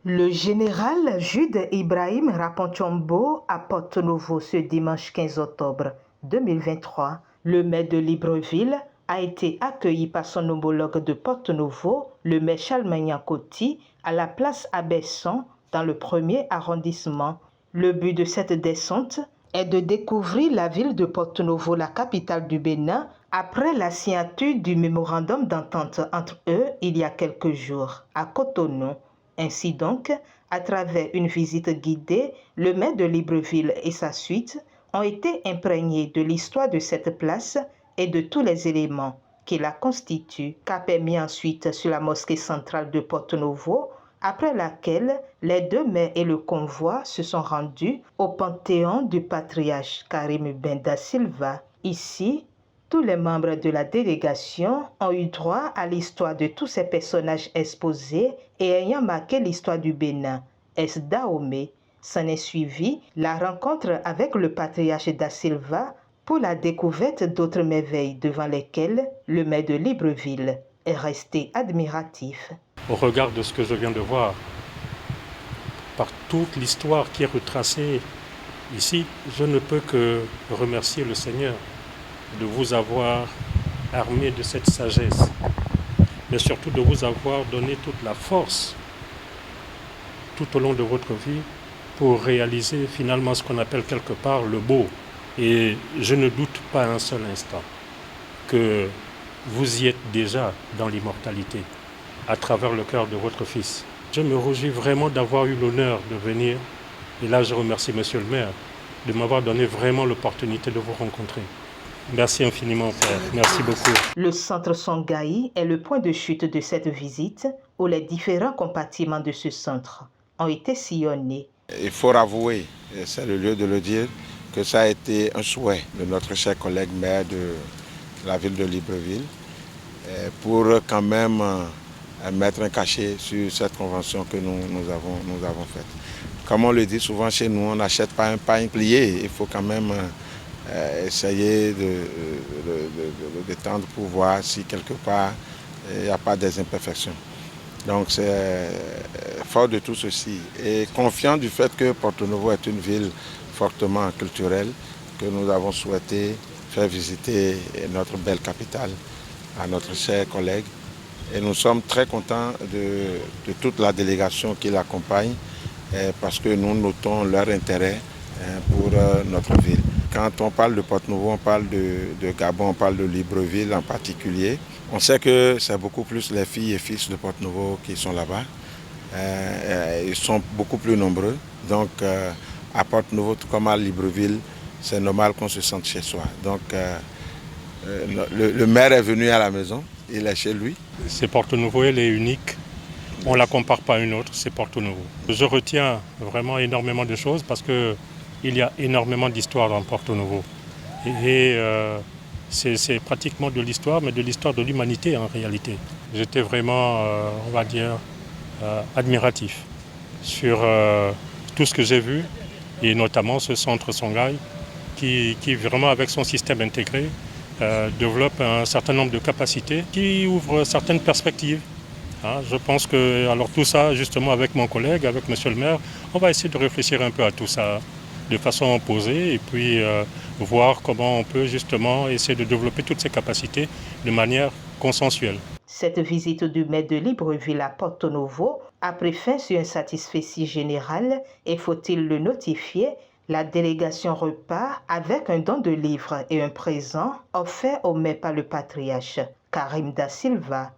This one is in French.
Le général Jude Ibrahim Raponchombo à Porto-Novo ce dimanche 15 octobre 2023. Le maire de Libreville a été accueilli par son homologue de Porto-Novo, le maire Charles Coty, à la place Abesson dans le 1er arrondissement. Le but de cette descente est de découvrir la ville de Porto-Novo, la capitale du Bénin, après la signature du mémorandum d'entente entre eux il y a quelques jours à Cotonou. Ainsi donc, à travers une visite guidée, le maire de Libreville et sa suite ont été imprégnés de l'histoire de cette place et de tous les éléments qui la constituent, qu'a permis ensuite sur la mosquée centrale de Porto-Novo, après laquelle les deux maires et le convoi se sont rendus au panthéon du patriarche Karim Ben Da Silva. Ici, tous les membres de la délégation ont eu droit à l'histoire de tous ces personnages exposés et ayant marqué l'histoire du Bénin. Dahomey. S'en est suivi la rencontre avec le patriarche Da Silva pour la découverte d'autres merveilles devant lesquelles le maire de Libreville est resté admiratif. Au regard de ce que je viens de voir, par toute l'histoire qui est retracée ici, je ne peux que remercier le Seigneur de vous avoir armé de cette sagesse, mais surtout de vous avoir donné toute la force tout au long de votre vie pour réaliser finalement ce qu'on appelle quelque part le beau. Et je ne doute pas un seul instant que vous y êtes déjà dans l'immortalité à travers le cœur de votre fils. Je me réjouis vraiment d'avoir eu l'honneur de venir, et là je remercie Monsieur le maire de m'avoir donné vraiment l'opportunité de vous rencontrer. Merci infiniment, Père. Merci beaucoup. Le centre Songhai est le point de chute de cette visite où les différents compartiments de ce centre ont été sillonnés. Il faut avouer, et c'est le lieu de le dire, que ça a été un souhait de notre cher collègue maire de la ville de Libreville pour quand même mettre un cachet sur cette convention que nous avons faite. Comme on le dit souvent chez nous, on n'achète pas un pain plié, il faut quand même essayer de détendre pour voir si quelque part il n'y a pas des imperfections. Donc c'est fort de tout ceci et confiant du fait que Porto-Novo est une ville fortement culturelle que nous avons souhaité faire visiter notre belle capitale à notre cher collègue. Et nous sommes très contents de toute la délégation qui l'accompagne parce que nous notons leur intérêt pour notre ville. Quand on parle de Porto-Novo, on parle de Gabon, on parle de Libreville en particulier. On sait que c'est beaucoup plus les filles et fils de Porto-Novo qui sont là-bas. Ils sont beaucoup plus nombreux. Donc à Porto-Novo, tout comme à Libreville, c'est normal qu'on se sente chez soi. Donc le maire est venu à la maison, il est chez lui. C'est Porto-Novo, elle est unique. On ne la compare pas à une autre, c'est Porto-Novo. Je retiens vraiment énormément de choses parce qu'il y a énormément d'histoires dans Porto-Novo. C'est pratiquement de l'histoire, mais de l'histoire de l'humanité en réalité. J'étais vraiment, on va dire, admiratif sur tout ce que j'ai vu, et notamment ce centre Songhai, qui vraiment avec son système intégré, développe un certain nombre de capacités qui ouvrent certaines perspectives. Je pense que alors tout ça, justement avec mon collègue, avec Monsieur le maire, on va essayer de réfléchir un peu à tout ça de façon posée et puis voir comment on peut justement essayer de développer toutes ces capacités de manière consensuelle. Cette visite du maire de Libreville à Porto-Novo a pris fin sur un satisfecit général et faut-il le notifier, la délégation repart avec un don de livres et un présent offert au maire par le patriarche Karim Da Silva.